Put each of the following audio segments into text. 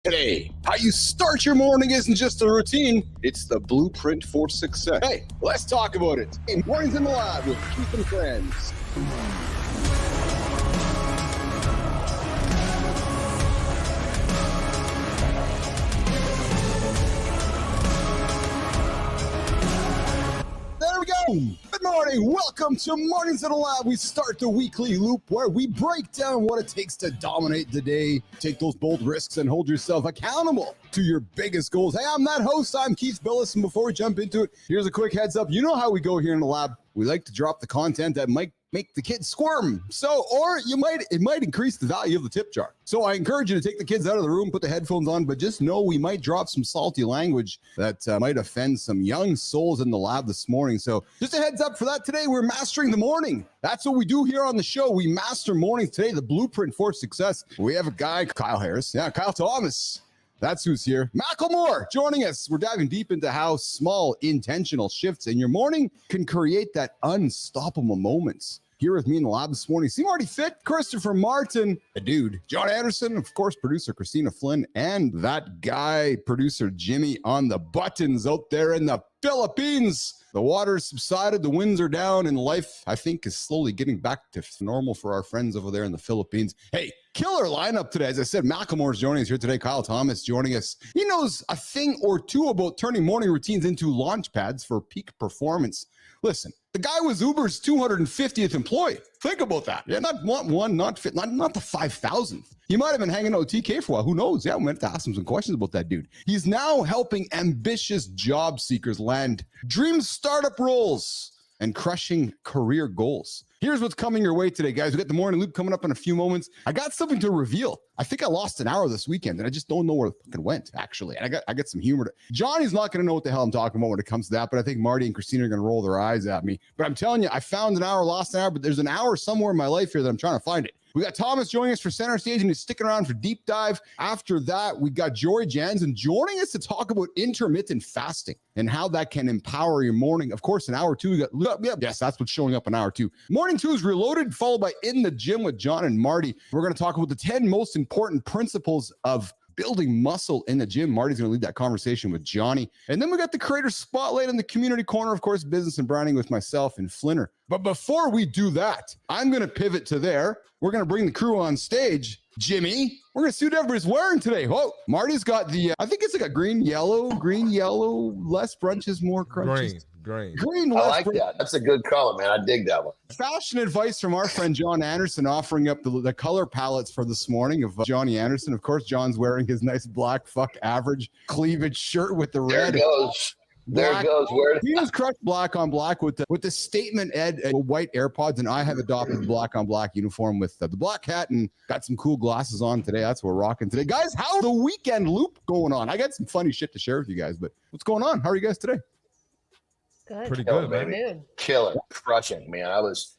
Today, how you start your morning isn't just a routine, it's the blueprint for success. Hey, let's talk about it. Hey, Mornings in the Lab with Keith and Friends. There we go. Good morning. Welcome to Mornings in the Lab. We start the weekly loop where we break down what it takes to dominate the day, take those bold risks, and hold yourself accountable to your biggest goals. Hey, I'm that host. I'm Keith Bilous. And before we jump into it, here's a quick heads up. You know how we go here in the lab. We like to drop the content that might make the kids squirm. Or it might increase the value of the tip jar. So I encourage you to take the kids out of the room, put the headphones on, but just know we might drop some salty language that might offend some young souls in the lab this morning. So just a heads up for that. Today, we're mastering the morning. That's what we do here on the show. We master mornings today, the blueprint for success. We have a guy, Kyle Harris. Yeah, Kyle Thomas. That's who's here. Macklemore joining us. We're diving deep into how small intentional shifts in your morning can create that unstoppable moments. Here with me in the lab this morning, see Marty Fit, Christopher Martin, a dude, John Anderson, of course, producer Christina Flynn, and that guy, producer Jimmy on the buttons out there in the Philippines. The water's subsided, the winds are down, and life, I think, is slowly getting back to normal for our friends over there in the Philippines. Hey, killer lineup today. As I said, Macklemore's joining us here today. Kyle Thomas joining us. He knows a thing or two about turning morning routines into launch pads for peak performance. Listen, the guy was Uber's 250th employee. Think about that. Yeah, not one, not the 5,000th. He might have been hanging out with TK for a while. Who knows? Yeah, we might have to ask him some questions about that dude. He's now helping ambitious job seekers land dream startup roles and crushing career goals. Here's what's coming your way today, guys. We got the morning loop coming up in a few moments. I got something to reveal. I think I lost an hour this weekend, and I just don't know where it fucking went, actually. And I got some humor. Johnny's not going to know what the hell I'm talking about when it comes to that, but I think Marty and Christina are going to roll their eyes at me. But I'm telling you, I found an hour, lost an hour, but there's an hour somewhere in my life here that I'm trying to find it. We got Thomas joining us for Center Stage, and he's sticking around for Deep Dive. After that, we got Jory Jansen joining us to talk about intermittent fasting and how that can empower your morning. Of course, in hour two, we got, yes, that's what's showing up in hour two. Morning two is Reloaded, followed by In the Gym with John and Marty. We're going to talk about the 10 most important principles of building muscle in the gym. Marty's going to lead that conversation with Johnny. And then we got the creator spotlight in the community corner, of course, business and branding with myself and Flinner. But before we do that, I'm going to pivot to there. We're going to bring the crew on stage. Jimmy, we're going to see what everybody's wearing today. Whoa, Marty's got the, I think it's like a green, yellow, less brunches, more crunches. Green. I like that. That's a good color, man. I dig that one. Fashion advice from our friend John Anderson, offering up the color palettes for this morning of Johnny Anderson. Of course, John's wearing his nice black average cleavage shirt with the red. There it goes. There it goes. Where he was crushed black on black with the statement Ed white AirPods, and I have adopted the black on black uniform with the black hat and got some cool glasses on today. That's what we're rocking today. Guys, how's the weekend loop going on? I got some funny shit to share with you guys, but what's going on? How are you guys today? Good. Pretty good, baby. Killer, crushing, man.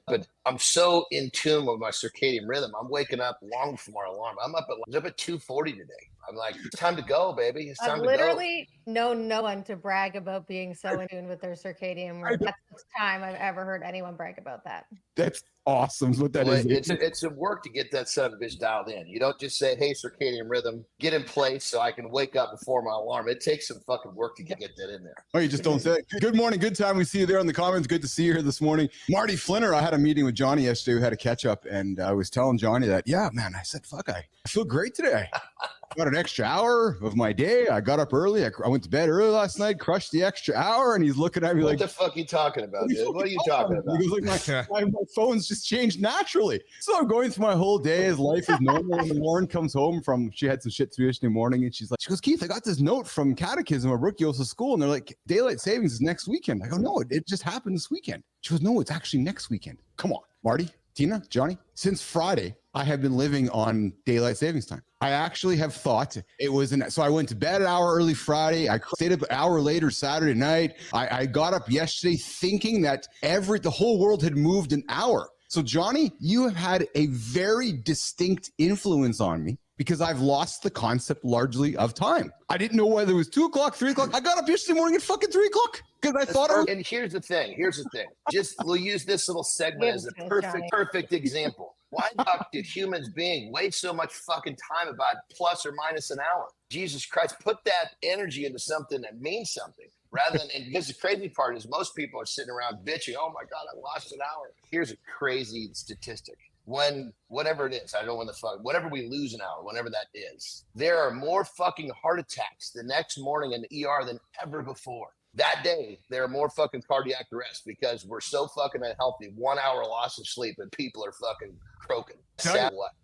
But I'm so in tune with my circadian rhythm. I'm waking up long before my alarm. I was up at 2:40 today. I'm like, it's time to go, baby. It's time to go. I've literally known no one to brag about being so in tune with their circadian rhythm. That's the first time I've ever heard anyone brag about that. That's awesome. What that is. It's a work to get that son of a bitch dialed in. You don't just say, hey, circadian rhythm, get in place so I can wake up before my alarm. It takes some fucking work to get that in there. Oh, you just don't say it. Good morning. Good time. We see you there in the comments. Good to see you here this morning. Marty Flinner, I had a meeting with Johnny yesterday. We had a catch up, and I was telling Johnny that, yeah, man, I said, fuck, I feel great today. Got an extra hour of my day. I got up early. I went to bed early last night, crushed the extra hour, and he's looking at me what like, the fuck are you talking about, dude? What are you talking about? He goes like, my phone's just changed naturally. So I'm going through my whole day as life is normal. And Lauren comes home she had some shit to do yesterday morning, and she goes, Keith, I got this note from Catechism of Brookyosa School, and they're like, daylight savings is next weekend. I go, no, it just happened this weekend. She goes, no, it's actually next weekend. Come on, Marty, Tina, Johnny. Since Friday, I have been living on daylight savings time. I actually have thought it was so I went to bed an hour early Friday. I stayed up an hour later Saturday night. I got up yesterday thinking that the whole world had moved an hour. So Johnny, you have had a very distinct influence on me because I've lost the concept largely of time. I didn't know whether it was 2 o'clock, 3 o'clock. I got up yesterday morning at fucking 3 o'clock because I thought. And here's the thing. We'll use this little segment as a perfect example. Why the fuck did humans being waste so much fucking time about plus or minus an hour? Jesus Christ, put that energy into something that means something. Rather than, and because the crazy part is most people are sitting around bitching, oh my God, I lost an hour. Here's a crazy statistic. When whatever it is, I don't know when the fuck, whatever we lose an hour, whenever that is, there are more fucking heart attacks the next morning in the ER than ever before. That day, there are more fucking cardiac arrests because we're so fucking unhealthy. 1 hour loss of sleep and people are fucking croaking.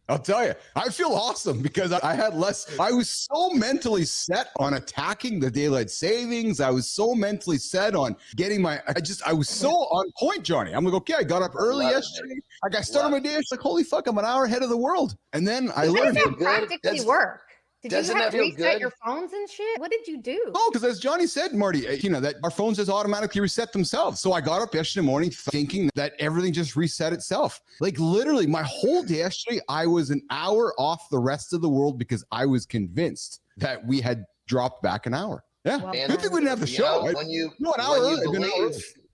I'll tell you, I feel awesome because I had less. I was so mentally set on attacking the daylight savings. I was so mentally set on getting I was so on point, Johnny. I'm like, okay, I got up early yesterday. Like I started my day. It's like, holy fuck, I'm an hour ahead of the world. And then I learned. How does that practically work? Did you have to reset good? your phones and shit? What did you do? Oh, because as Johnny said, Marty, that our phones just automatically reset themselves. So I got up yesterday morning thinking that everything just reset itself. Like literally my whole day yesterday, I was an hour off the rest of the world because I was convinced that we had dropped back an hour. Yeah, Well, good thing we didn't have the show.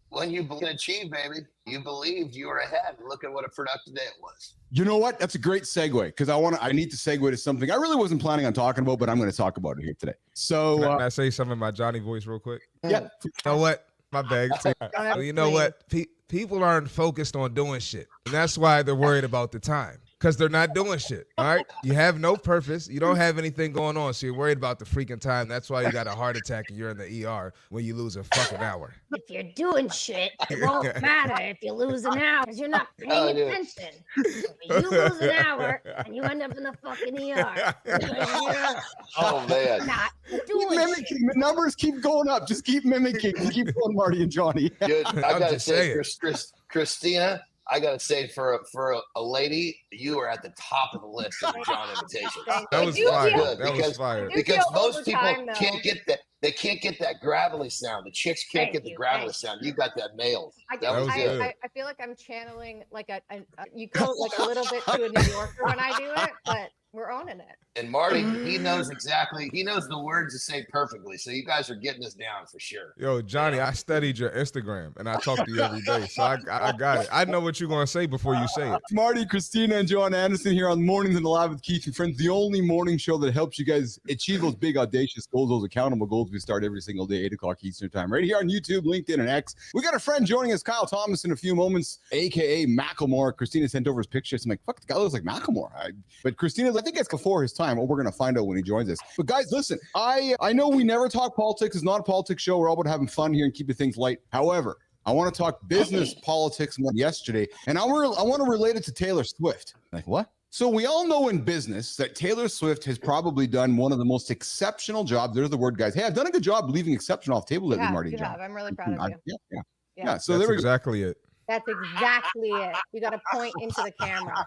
When you can achieve, baby, you believed you were ahead. Look at what a productive day it was. You know what? That's a great segue because I need to segue to something I really wasn't planning on talking about, but I'm going to talk about it here today. So can I say something in my Johnny voice real quick? Yeah. You know what? My bag. You know what? People aren't focused on doing shit. And that's why they're worried about the time. Because they're not doing shit. All right. You have no purpose. You don't have anything going on. So you're worried about the freaking time. That's why you got a heart attack and you're in the ER when you lose a fucking hour. If you're doing shit, it won't matter if you lose an hour because you're not paying attention. You lose an hour and you end up in the fucking ER. Oh, man. Not Keep doing mimicking. shit. The numbers keep going up. Just keep mimicking. Keep going, Marty and Johnny. Dude, I got to say, saying. Christina, I got to say, for a lady, you are at the top of the list of the John invitation. That was fire. That was fire. Because most people overtime, can't get that. They can't get that gravelly sound. The chicks can't get the gravelly sound. You got that nailed. That was good. I feel like I'm channeling like you go like a little bit to a New Yorker when I do it, but we're owning it. And Marty, he knows the words to say perfectly. So you guys are getting this down for sure. Yo, Johnny, I studied your Instagram and I talk to you every day. So I got it. I know what you're going to say before you say it. Marty, Christina, and John Anderson here on Mornings in the Lab with Keith and Friends, the only morning show that helps you guys achieve those big, audacious goals, those accountable goals. We start every single day, 8 o'clock Eastern time, right here on YouTube, LinkedIn, and X. We got a friend joining us, Kyle Thomas, in a few moments, a.k.a. Macklemore. Christina sent over his pictures. I'm like, fuck, the guy looks like Macklemore. But Christina, I think it's before his time. We're going to find out when he joins us. But guys, listen, I know we never talk politics. It's not a politics show. We're all about having fun here and keeping things light. However, I want to talk business, politics more yesterday. And I want to relate it to Taylor Swift. Like, what? So we all know in business that Taylor Swift has probably done one of the most exceptional jobs. There's the word, guys. Hey, I've done a good job leaving exceptional off the table lately, Marty. You have. I'm really proud of you. Yeah. So that's there we exactly it. That's exactly it. You got to point into the camera.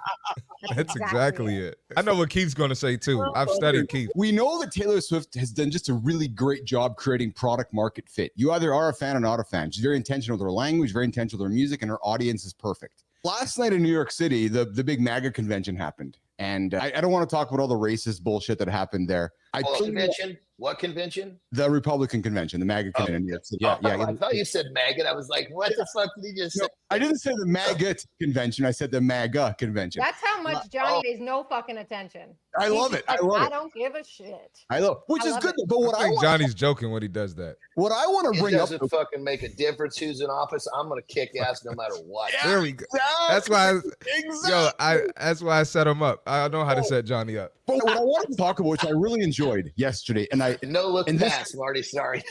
That's exactly it. I know what Keith's going to say too. I've studied Keith. We know that Taylor Swift has done just a really great job creating product market fit. You either are a fan or not a fan. She's very intentional with her language, very intentional with her music, and her audience is perfect. Last night in New York City, the big MAGA convention happened. And I don't want to talk about all the racist bullshit that happened there. Convention? What convention? The Republican convention, the MAGA convention. Yeah. I thought you said MAGA. I was like, what the fuck did he just say? I didn't say the MAGA convention. I said the MAGA convention. That's how much Johnny pays no fucking attention. I love it. I love it. I don't give a shit. I love, which is good. But what I think Johnny's joking when he does that. What I want to bring up, it doesn't fucking make a difference who's in office. I'm gonna kick ass no matter what. There we go. That's why. That's why I set him up. I know how to set Johnny up. But what I wanted to talk about, which I really enjoyed yesterday, pass, Marty. Sorry.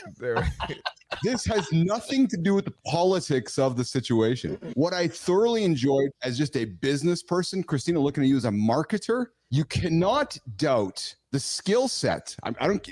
This has nothing to do with the politics of the situation. What I thoroughly enjoyed as just a business person, Christina, looking at you as a marketer, you cannot doubt the skill set.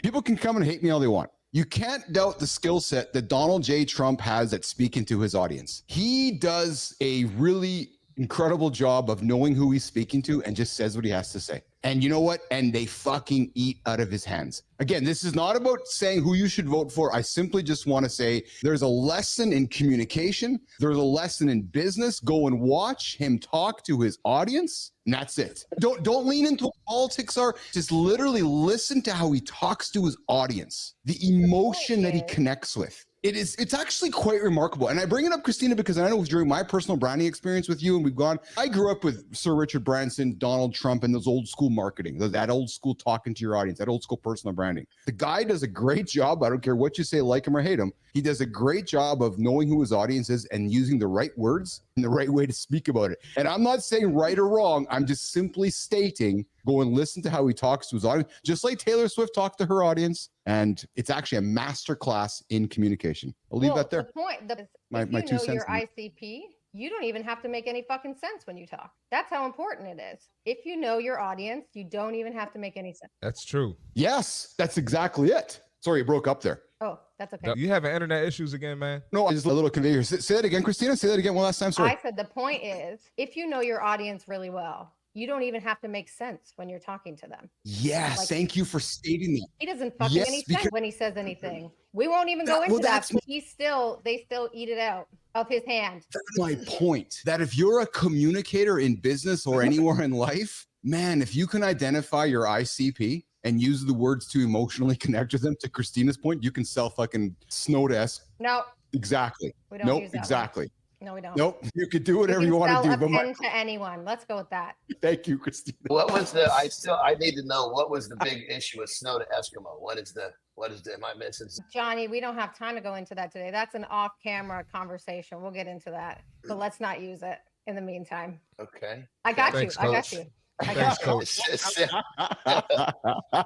People can come and hate me all they want. You can't doubt the skill set that Donald J. Trump has at speaking to his audience. He does a really incredible job of knowing who he's speaking to and just says what he has to say. And you know what? And they fucking eat out of his hands. Again, this is not about saying who you should vote for. I simply just want to say there's a lesson in communication. There's a lesson in business. Go and watch him talk to his audience. And that's it. Don't lean into what politics are. Just literally listen to how he talks to his audience. The emotion that he connects with. It's actually quite remarkable. And I bring it up, Christina, because I know during my personal branding experience with you, and I grew up with Sir Richard Branson, Donald Trump, and those old school marketing, that old school talking to your audience, that old school personal branding. The guy does a great job. I don't care what you say, like him or hate him. He does a great job of knowing who his audience is and using the right words and the right way to speak about it. And I'm not saying right or wrong. I'm just simply stating, go and listen to how he talks to his audience, just like Taylor Swift talked to her audience. And it's actually a master class in communication. I'll leave that there. The point, my if you two know cents. your ICP, you don't even have to make any fucking sense when you talk. That's how important it is. If you know your audience, you don't even have to make any sense. That's true. Yes, that's exactly it. Sorry, it broke up there. Oh, that's okay. You having internet issues again, man? No, just a little conveyor. Say that again, Christina. Say that again one last time. Sorry. I said the point is, if you know your audience really well, you don't even have to make sense when you're talking to them. Yes, Like, thank you for stating that. he doesn't fucking any sense when he says anything. We won't even go into that. They still eat it out of his hand. That's my point. That if you're a communicator in business or anywhere in life, man, if you can identify your ICP and use the words to emotionally connect with them, to Christina's point, you can sell fucking snow to S. No. Exactly. We don't use that exactly. One. No, we don't. Nope. You could do whatever you want to do. But pen to anyone. Let's go with that. Thank you, Christina. What was I need to know what was the big issue with snow to Eskimo? What is the am I missing? Johnny, we don't have time to go into that today. That's an off-camera conversation. We'll get into that. But let's not use it in the meantime. Okay. I got Thanks, you. I got Coach. you. Thanks, Coach.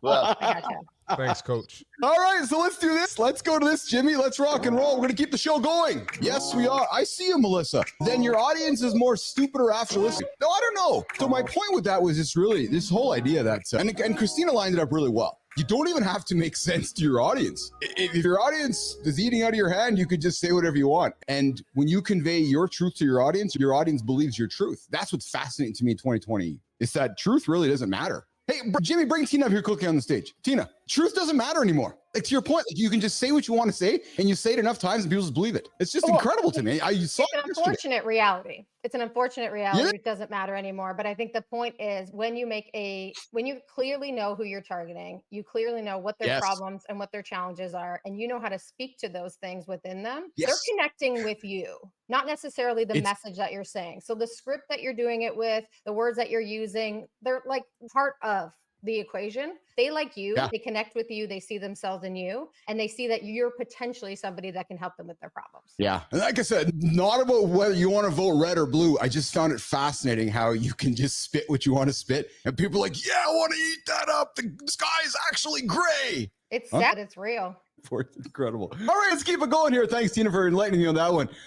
Well, I got you. Thanks, Coach. All right, so let's do this. Let's go to this, Jimmy. Let's rock and roll. We're going to keep the show going. Yes, we are. I see you, Melissa. Then your audience is more stupider after listening. No, I don't know. So my point with that was this whole idea that, and Christina lined it up really well. You don't even have to make sense to your audience. If your audience is eating out of your hand, you could just say whatever you want. And when you convey your truth to your audience believes your truth. That's what's fascinating to me in 2020. It's that truth really doesn't matter. Hey, Jimmy, bring Tina up here quickly on the stage. Tina, truth doesn't matter anymore. Like, to your point, like, you can just say what you want to say, and you say it enough times, and people just believe it. It's just incredible to me. It's an unfortunate reality. It's an unfortunate reality. Yeah. It doesn't matter anymore. But I think the point is, when you clearly know who you're targeting, you clearly know what their problems and what their challenges are, and you know how to speak to those things within them. They're connecting with you, not necessarily the message that you're saying. So the script that you're doing it with, the words that you're using, they're like part of the equation. They like you, they connect with you, they see themselves in you, and they see that you're potentially somebody that can help them with their problems. Yeah. And like I said, not about whether you want to vote red or blue. I just found it fascinating how you can just spit what you want to spit, and people are like, yeah, I want to eat that up. The sky is actually gray. It's sad. It's real. It's incredible. All right, let's keep it going here. Thanks, Tina, for enlightening me on that one.